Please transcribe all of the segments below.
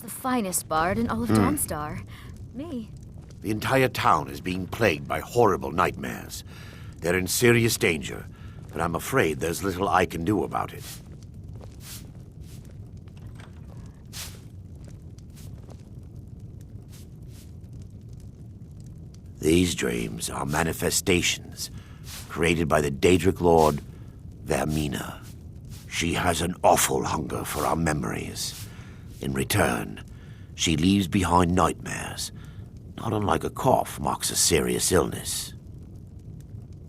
The finest bard in all of Dawnstar. Me. The entire town is being plagued by horrible nightmares. They're in serious danger, but I'm afraid there's little I can do about it. These dreams are manifestations created by the Daedric Lord Vermina. She has an awful hunger for our memories. In return, she leaves behind nightmares, not unlike a cough marks a serious illness.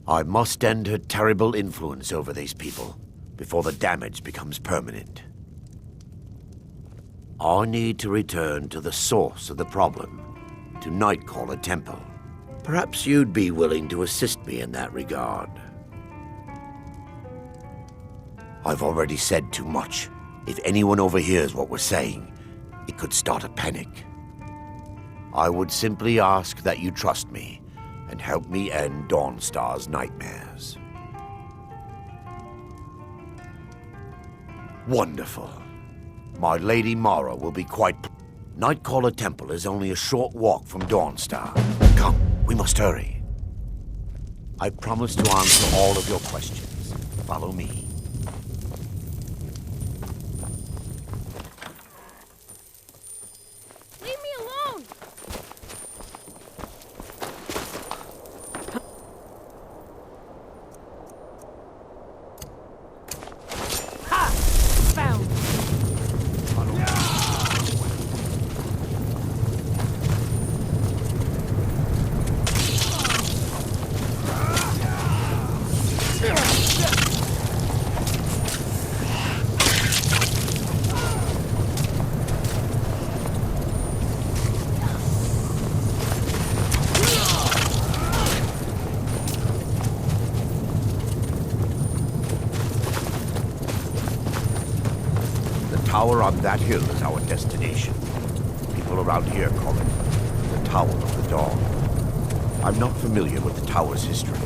I must end her terrible influence over these people before the damage becomes permanent. I need to return to the source of the problem, to Nightcaller Temple. Perhaps you'd be willing to assist me in that regard. I've already said too much. If anyone overhears what we're saying, it could start a panic. I would simply ask that you trust me and help me end Dawnstar's nightmares. Wonderful. My Lady Mara will be quite... Nightcaller Temple is only a short walk from Dawnstar. Come, we must hurry. I promise to answer all of your questions. Follow me. Leave me alone! Ha! Found! The tower on that hill is our destination. People around here call it the Tower of the Dawn. I'm not familiar with the tower's history,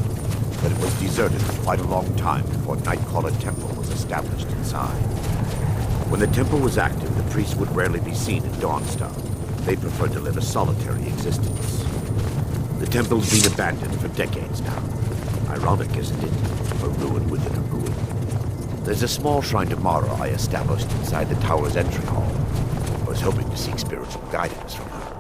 but it was deserted for quite a long time before Nightcaller Temple was established inside. When the temple was active, the priests would rarely be seen in Dawnstar. They preferred to live a solitary existence. The temple's been abandoned for decades now. Ironic, isn't it? A ruin within a ruin. There's a small shrine to Mara I established inside the tower's entry hall. I was hoping to seek spiritual guidance from her.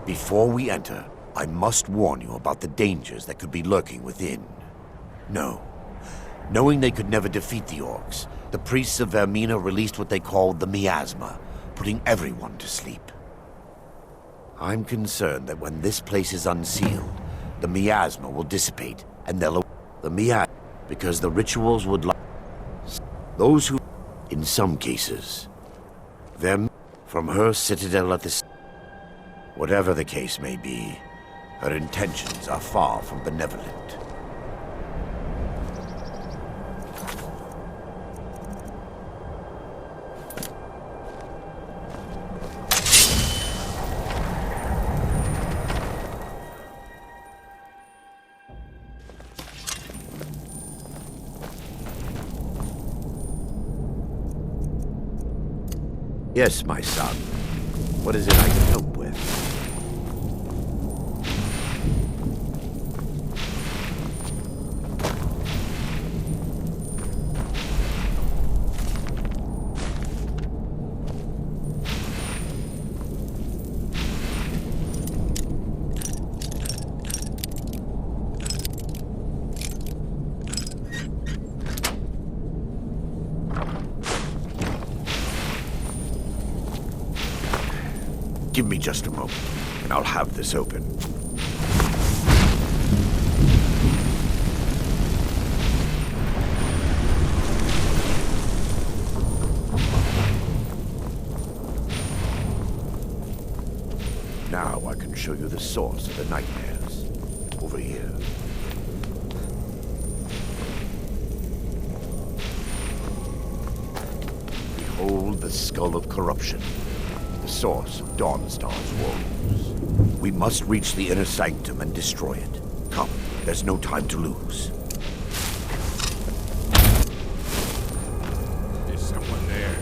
Before we enter, I must warn you about the dangers that could be lurking within. No. Knowing they could never defeat the orcs, the priests of Vermina released what they called the miasma, putting everyone to sleep. I'm concerned that when this place is unsealed, the miasma will dissipate, and because the rituals would those who, in some cases, Them from her citadel at the... Whatever the case may be, her intentions are far from benevolent. Yes, my son. What is it I can help with? Give me just a moment, and I'll have this open. Now I can show you the source of the nightmares. Over here. Behold the skull of corruption. The source of Dawnstar's woes. We must reach the inner sanctum and destroy it. Come, there's no time to lose. There's someone there.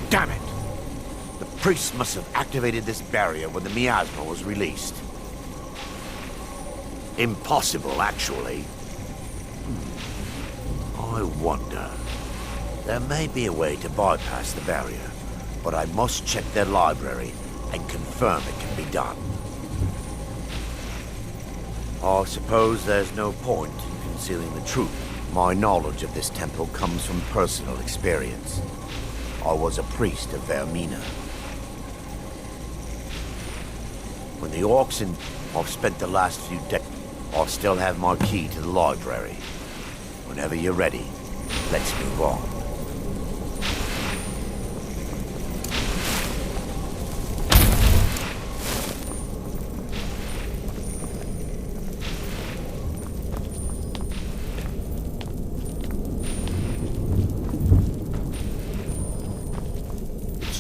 Damn it! The priest must have activated this barrier when the miasma was released. Impossible, actually. I wonder. There may be a way to bypass the barrier, but I must check their library and confirm it can be done. I suppose there's no point in concealing the truth. My knowledge of this temple comes from personal experience. I was a priest of Vermina. When the orcs and I've spent the last few days, I still have my key to the library. Whenever you're ready, let's move on.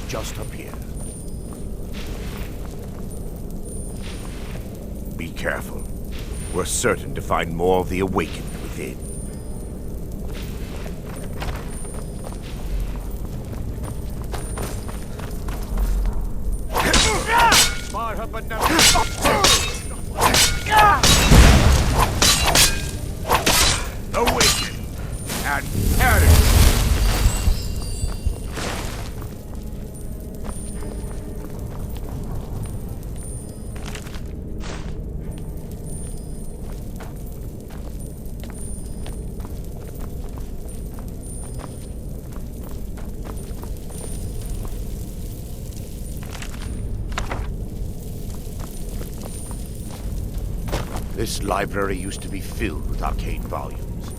Just up here. Be careful. We're certain to find more of the awakened within. Awaken and perish. This library used to be filled with arcane volumes.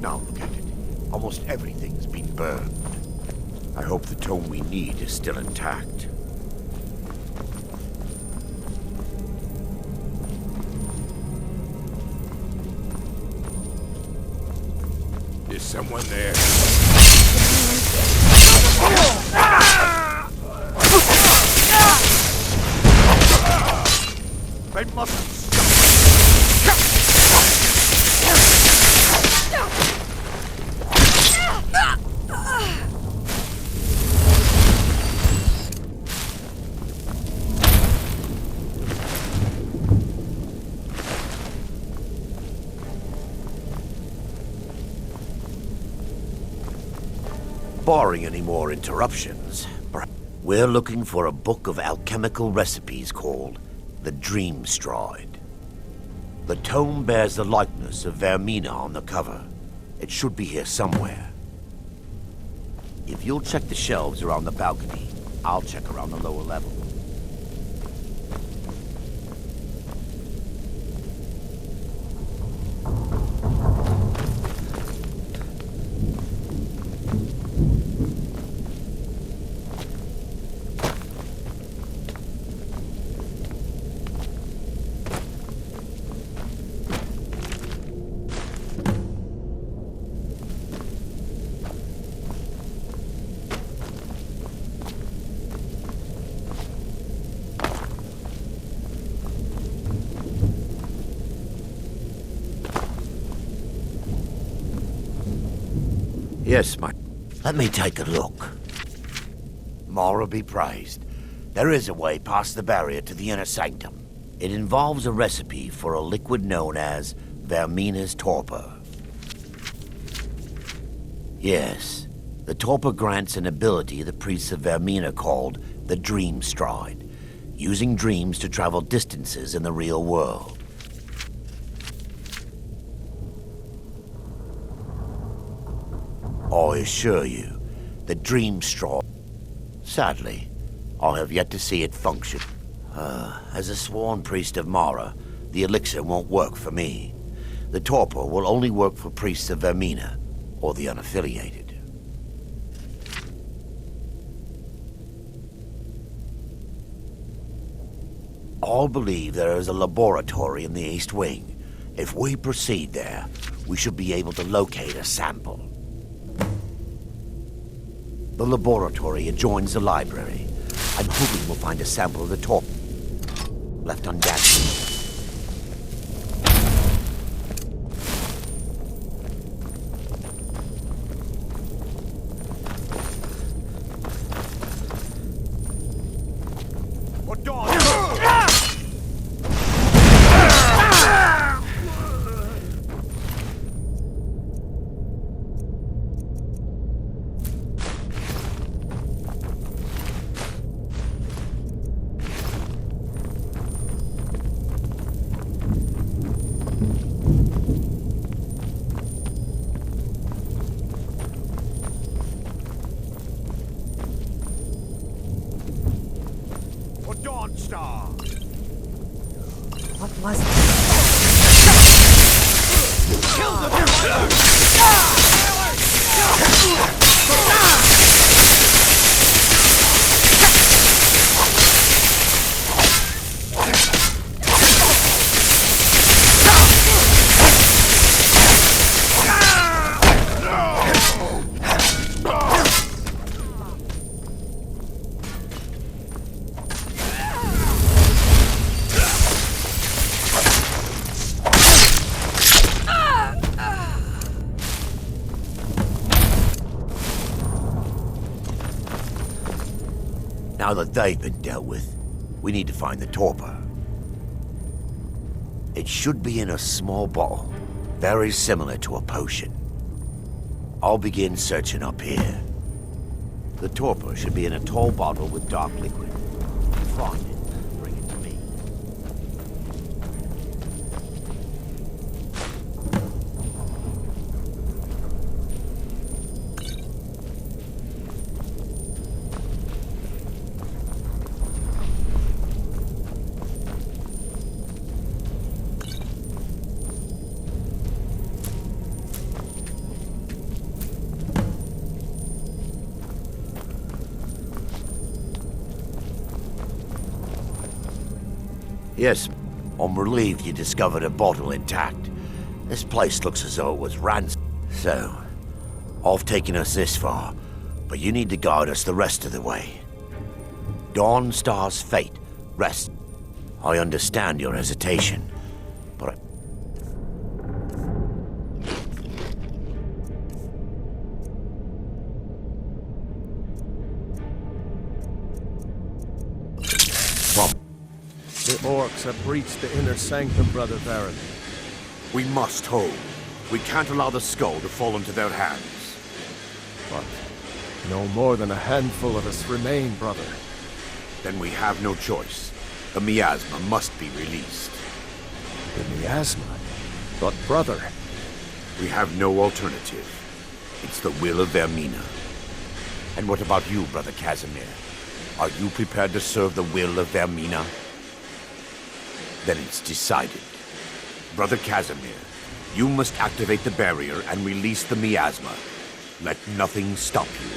Now look at it. Almost everything's been burned. I hope the tome we need is still intact. There's someone there. They mustn't. Barring any more interruptions, we're looking for a book of alchemical recipes called the Dream Stride. The tome bears the likeness of Vermina on the cover. It should be here somewhere. If you'll check the shelves around the balcony, I'll check around the lower level. Yes, let me take a look. Mara be praised. There is a way past the barrier to the inner sanctum. It involves a recipe for a liquid known as Vermina's torpor. Yes, the torpor grants an ability the priests of Vermina called the Dream Stride, using dreams to travel distances in the real world. I assure you, the Dream Straw. Sadly, I have yet to see it function. As a sworn priest of Mara, the elixir won't work for me. The torpor will only work for priests of Vermina, or the unaffiliated. All believe there is a laboratory in the East Wing. If we proceed there, we should be able to locate a sample. The laboratory adjoins the library. I'm hoping we'll find a sample of the torpor left undamaged. Dawnstar! What was it? Now that they've been dealt with, we need to find the torpor. It should be in a small bottle, very similar to a potion. I'll begin searching up here. The torpor should be in a tall bottle with dark liquid. Find it, bring it to me. Yes, I'm relieved you discovered a bottle intact. This place looks as though it was ransacked. So, I've taken us this far, but you need to guide us the rest of the way. Dawnstar's fate rests. I understand your hesitation, but The orcs have breached the inner sanctum, Brother Baron. we must hold. We can't allow the skull to fall into their hands. But no more than a handful of us remain, brother. Then we have no choice. The miasma must be released. The miasma. But brother, We have no alternative. It's the will of Vermina. And what about you, Brother Casimir? Are you prepared to serve the will of Vermina? Then it's decided. Brother Casimir, you must activate the barrier and release the miasma. Let nothing stop you.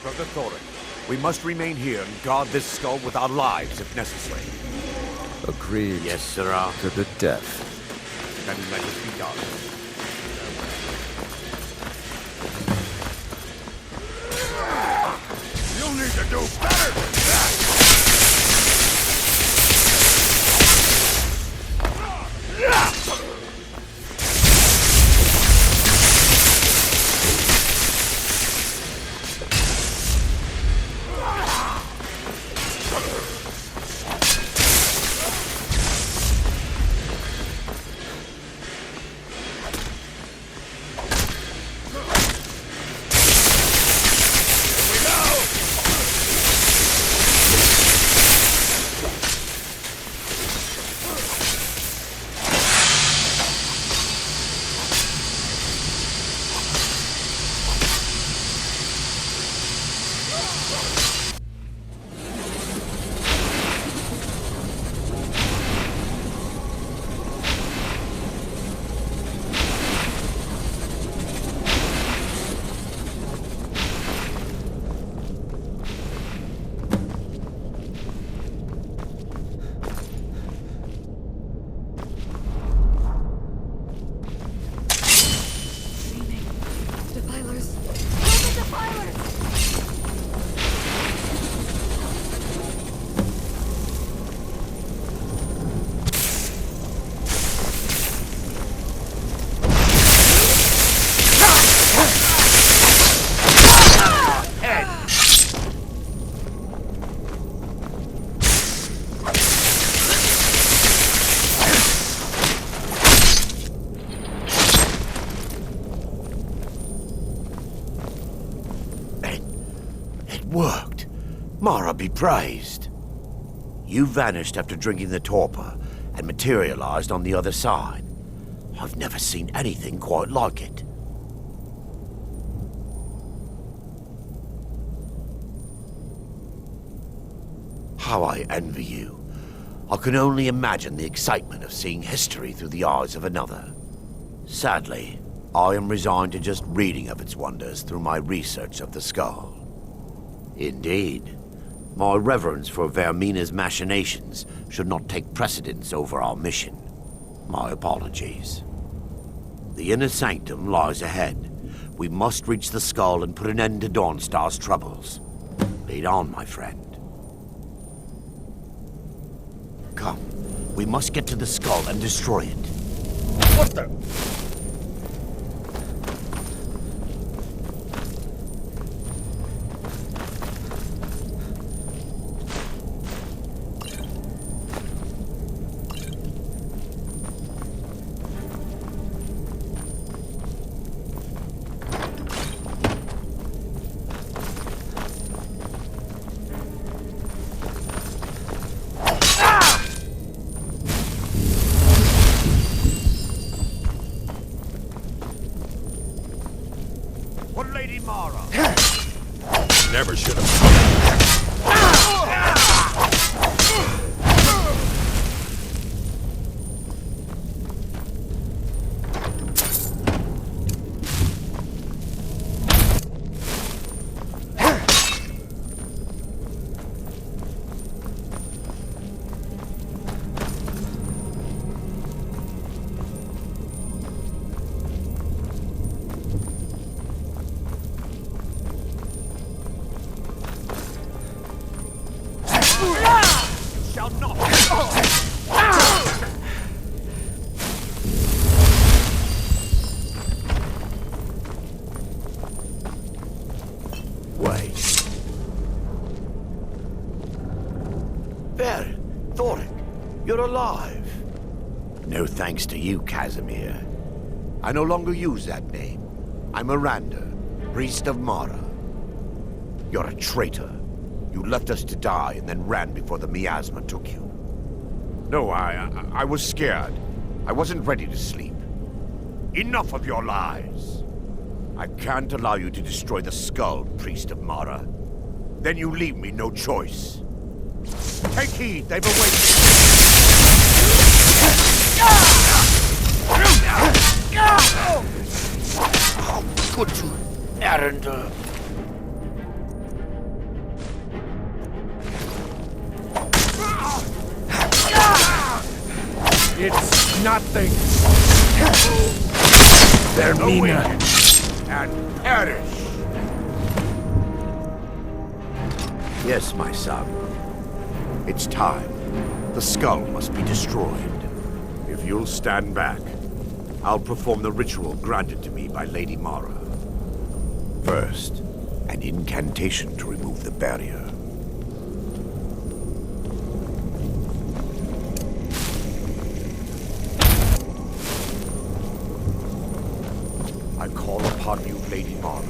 Brother Thorin, we must remain here and guard this skull with our lives if necessary. agreed. Yes, sirrah. To the death. Then let it be done. You'll need to do better than that! Defilers! Kill the defilers! It worked. Mara be praised. You vanished after drinking the torpor and materialized on the other side. I've never seen anything quite like it. How I envy you. I can only imagine the excitement of seeing history through the eyes of another. Sadly, I am resigned to just reading of its wonders through my research of the skull. Indeed, my reverence for Vermina's machinations should not take precedence over our mission. My apologies. The inner sanctum lies ahead. We must reach the skull and put an end to Dawnstar's troubles. Lead on, my friend. Come, we must get to the skull and destroy it. What the? What Lady Mara? Never should have come. Shall not. Wait. There, Thorin, you're alive. No thanks to you, Casimir. I no longer use that name. I'm Miranda, priest of Mara. You're a traitor. You left us to die and then ran before the miasma took you. No, I was scared. I wasn't ready to sleep. Enough of your lies. I can't allow you to destroy the skull, Priest of Mara. Then you leave me no choice. Take heed, they've awakened. How could you, Arendelle? It's nothing. They're Mina. And perish. Yes, my son. It's time. The skull must be destroyed. If you'll stand back, I'll perform the ritual granted to me by Lady Mara. First, an incantation to remove the barrier. I call upon you, Lady Mara.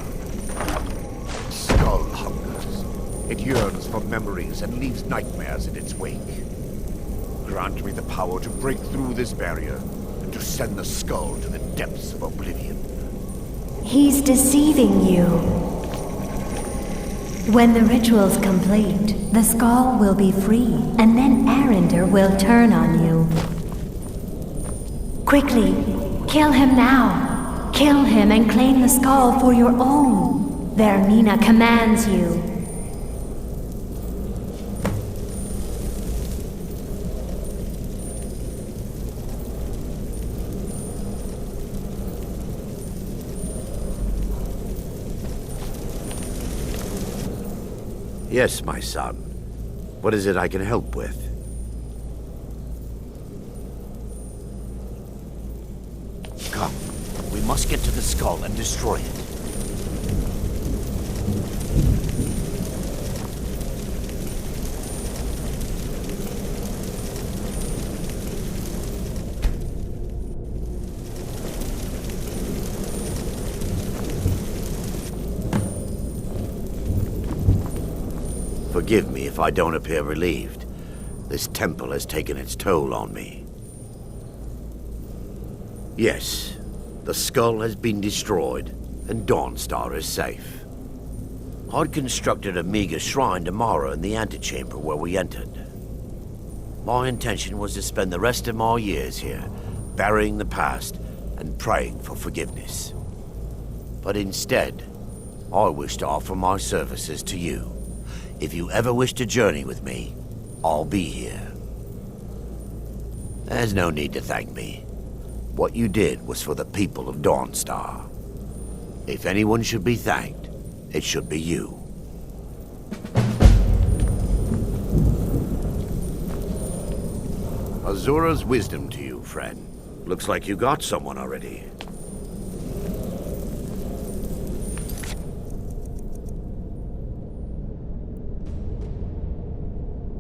Skull hungers. It yearns for memories and leaves nightmares in its wake. Grant me the power to break through this barrier and to send the skull to the depths of oblivion. He's deceiving you. When the ritual's complete, the skull will be free, and then Arendelle will turn on you. Quickly, kill him now. Kill him and claim the skull for your own. Vermina commands you. Yes, my son. What is it I can help with? Come. We must get to the skull and destroy it. Forgive me if I don't appear relieved. This temple has taken its toll on me. Yes, the skull has been destroyed, and Dawnstar is safe. I'd constructed a meager shrine to Mara in the antechamber where we entered. My intention was to spend the rest of my years here, burying the past and praying for forgiveness. But instead, I wish to offer my services to you. If you ever wish to journey with me, I'll be here. There's no need to thank me. What you did was for the people of Dawnstar. If anyone should be thanked, it should be you. Azura's wisdom to you, friend. Looks like you got someone already.